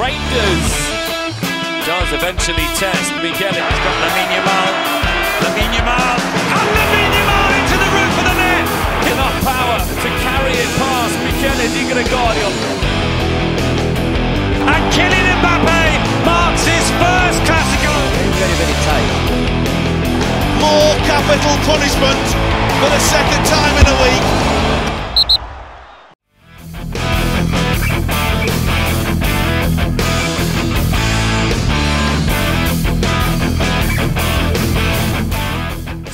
Rangers does eventually test Mikel. He's got Lamine Yamal. Lamine Yamal. And Lamine Yamal into the roof of the net. Enough power to carry it past Michele Di Gregorio. And Kylian Mbappe marks his first Clasico. Very, very tight. More capital punishment for the second time in a week.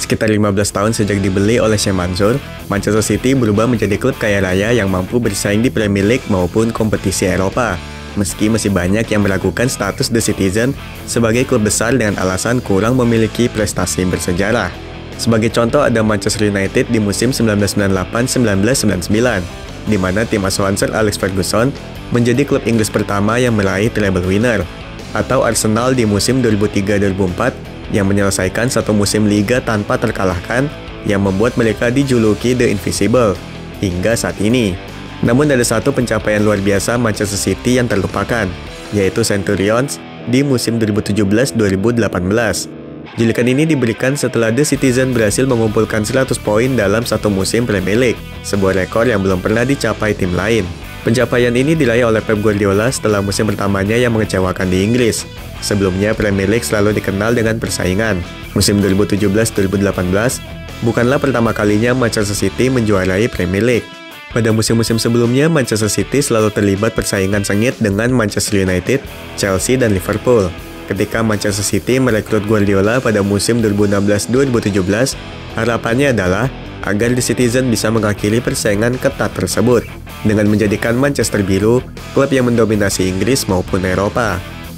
Sekitar 15 tahun sejak dibeli oleh Sheikh Mansour, Manchester City berubah menjadi klub kaya raya yang mampu bersaing di Premier League maupun kompetisi Eropa. Meski masih banyak yang meragukan status The Citizen sebagai klub besar dengan alasan kurang memiliki prestasi bersejarah. Sebagai contoh ada Manchester United di musim 1998-1999, di mana tim asuhan Sir Alex Ferguson menjadi klub Inggris pertama yang meraih treble winner, atau Arsenal di musim 2003-2004 yang menyelesaikan satu musim liga tanpa terkalahkan yang membuat mereka dijuluki The Invisible hingga saat ini. Namun ada satu pencapaian luar biasa Manchester City yang terlupakan, yaitu Centurions di musim 2017-2018. Julukan ini diberikan setelah The Citizen berhasil mengumpulkan 100 poin dalam satu musim Premier League, sebuah rekor yang belum pernah dicapai tim lain. Pencapaian ini diraih oleh Pep Guardiola setelah musim pertamanya yang mengecewakan di Inggris. Sebelumnya, Premier League selalu dikenal dengan persaingan. Musim 2017-2018 bukanlah pertama kalinya Manchester City menjuarai Premier League. Pada musim-musim sebelumnya, Manchester City selalu terlibat persaingan sengit dengan Manchester United, Chelsea, dan Liverpool. Ketika Manchester City merekrut Guardiola pada musim 2016-2017, harapannya adalah agar The Citizen bisa mengakhiri persaingan ketat tersebut dengan menjadikan Manchester Biru klub yang mendominasi Inggris maupun Eropa.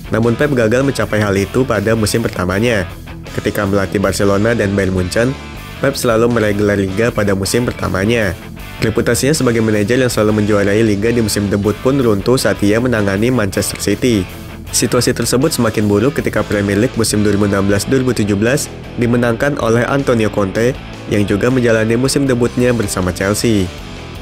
Namun Pep gagal mencapai hal itu pada musim pertamanya. Ketika melatih Barcelona dan Bayern Munchen, Pep selalu meraih gelar Liga pada musim pertamanya. Reputasinya sebagai manajer yang selalu menjuarai Liga di musim debut pun runtuh saat ia menangani Manchester City. Situasi tersebut semakin buruk ketika Premier League musim 2016-2017 dimenangkan oleh Antonio Conte yang juga menjalani musim debutnya bersama Chelsea.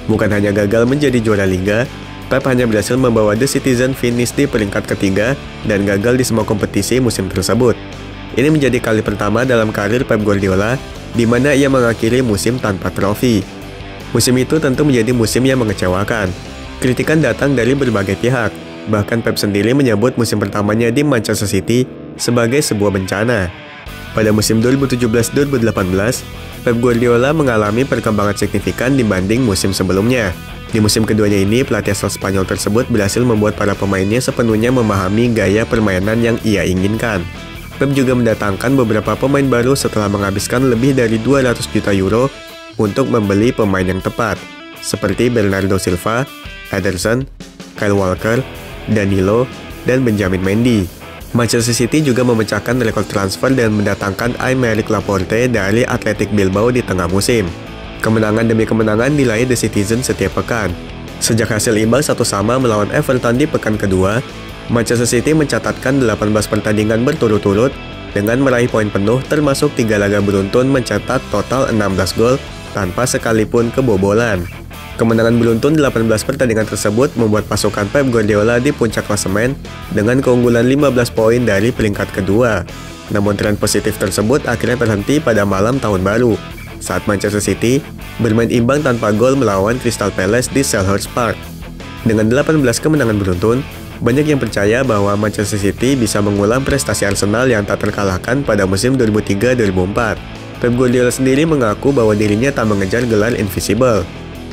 Bukan hanya gagal menjadi juara Liga, Pep hanya berhasil membawa The Citizen finish di peringkat ketiga dan gagal di semua kompetisi musim tersebut. Ini menjadi kali pertama dalam karir Pep Guardiola di mana ia mengakhiri musim tanpa trofi. Musim itu tentu menjadi musim yang mengecewakan. Kritikan datang dari berbagai pihak. Bahkan Pep sendiri menyebut musim pertamanya di Manchester City sebagai sebuah bencana. Pada musim 2017-2018, Pep Guardiola mengalami perkembangan signifikan dibanding musim sebelumnya. Di musim keduanya ini, pelatih asal Spanyol tersebut berhasil membuat para pemainnya sepenuhnya memahami gaya permainan yang ia inginkan. Pep juga mendatangkan beberapa pemain baru setelah menghabiskan lebih dari 200 juta euro untuk membeli pemain yang tepat, seperti Bernardo Silva, Ederson, Kyle Walker, Danilo, dan Benjamin Mendy. Manchester City juga memecahkan rekor transfer dan mendatangkan Aymeric Laporte dari Athletic Bilbao di tengah musim. Kemenangan demi kemenangan diraih The Citizen setiap pekan. Sejak hasil imbang 1-1 melawan Everton di pekan kedua, Manchester City mencatatkan 18 pertandingan berturut-turut dengan meraih poin penuh termasuk 3 laga beruntun mencatat total 16 gol tanpa sekalipun kebobolan. Kemenangan beruntun 18 pertandingan tersebut membuat pasukan Pep Guardiola di puncak klasemen dengan keunggulan 15 poin dari peringkat kedua. Namun tren positif tersebut akhirnya terhenti pada malam tahun baru, saat Manchester City bermain imbang tanpa gol melawan Crystal Palace di Selhurst Park. Dengan 18 kemenangan beruntun, banyak yang percaya bahwa Manchester City bisa mengulang prestasi Arsenal yang tak terkalahkan pada musim 2003-2004. Pep Guardiola sendiri mengaku bahwa dirinya tak mengejar gelar Invisible.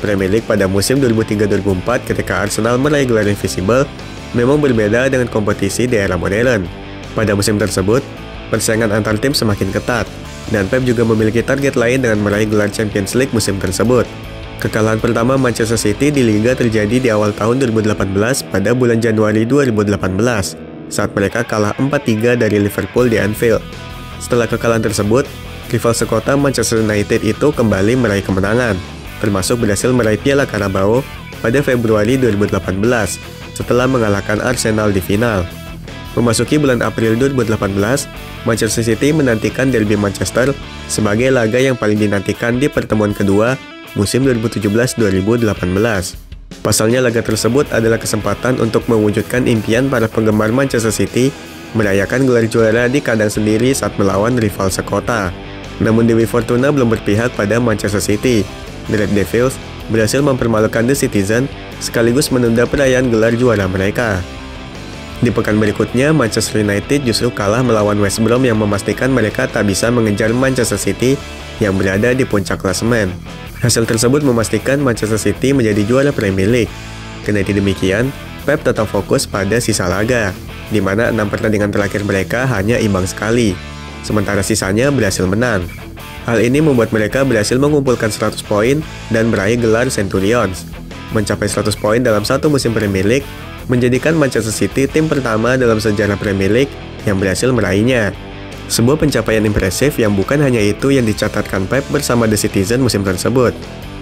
Premier League pada musim 2003-2004 ketika Arsenal meraih gelar Invisible memang berbeda dengan kompetisi di era modern. Pada musim tersebut, persaingan antar tim semakin ketat, dan Pep juga memiliki target lain dengan meraih gelar Champions League musim tersebut. Kekalahan pertama Manchester City di Liga terjadi di awal tahun 2018 pada bulan Januari 2018, saat mereka kalah 4-3 dari Liverpool di Anfield. Setelah kekalahan tersebut, rival sekota Manchester United itu kembali meraih kemenangan, termasuk berhasil meraih Piala Carabao pada Februari 2018 setelah mengalahkan Arsenal di final. Memasuki bulan April 2018, Manchester City menantikan Derby Manchester sebagai laga yang paling dinantikan di pertemuan kedua musim 2017-2018. Pasalnya laga tersebut adalah kesempatan untuk mewujudkan impian para penggemar Manchester City merayakan gelar juara di kandang sendiri saat melawan rival sekota. Namun Dewi Fortuna belum berpihak pada Manchester City. The Red Devils berhasil mempermalukan The Citizen sekaligus menunda perayaan gelar juara mereka. Di pekan berikutnya, Manchester United justru kalah melawan West Brom yang memastikan mereka tak bisa mengejar Manchester City yang berada di puncak klasemen. Hasil tersebut memastikan Manchester City menjadi juara Premier League. Kendati demikian, Pep tetap fokus pada sisa laga, di mana 6 pertandingan terakhir mereka hanya imbang sekali, sementara sisanya berhasil menang. Hal ini membuat mereka berhasil mengumpulkan 100 poin dan meraih gelar Centurions. Mencapai 100 poin dalam satu musim Premier League menjadikan Manchester City tim pertama dalam sejarah Premier League yang berhasil meraihnya. Sebuah pencapaian impresif yang bukan hanya itu yang dicatatkan Pep bersama The Citizen musim tersebut.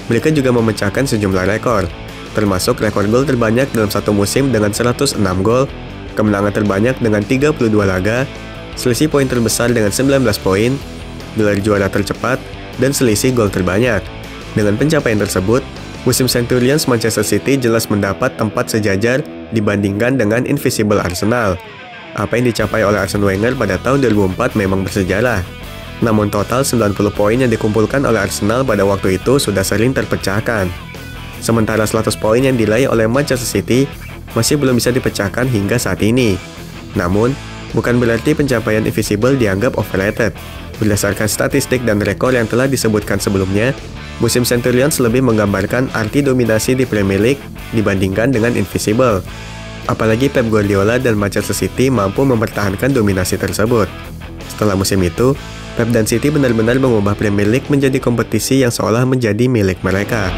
Mereka juga memecahkan sejumlah rekor, termasuk rekor gol terbanyak dalam satu musim dengan 106 gol, kemenangan terbanyak dengan 32 laga, selisih poin terbesar dengan 19 poin, gelar juara tercepat, dan selisih gol terbanyak. Dengan pencapaian tersebut, musim Centurions Manchester City jelas mendapat tempat sejajar dibandingkan dengan Invisible Arsenal. Apa yang dicapai oleh Arsene Wenger pada tahun 2004 memang bersejarah. Namun total 90 poin yang dikumpulkan oleh Arsenal pada waktu itu sudah sering terpecahkan. Sementara 100 poin yang diraih oleh Manchester City masih belum bisa dipecahkan hingga saat ini. Namun, bukan berarti pencapaian Invisible dianggap overrated. Berdasarkan statistik dan rekor yang telah disebutkan sebelumnya, musim Centurions lebih menggambarkan arti dominasi di Premier League dibandingkan dengan Invisible. Apalagi Pep Guardiola dan Manchester City mampu mempertahankan dominasi tersebut. Setelah musim itu, Pep dan City benar-benar mengubah Premier League menjadi kompetisi yang seolah menjadi milik mereka.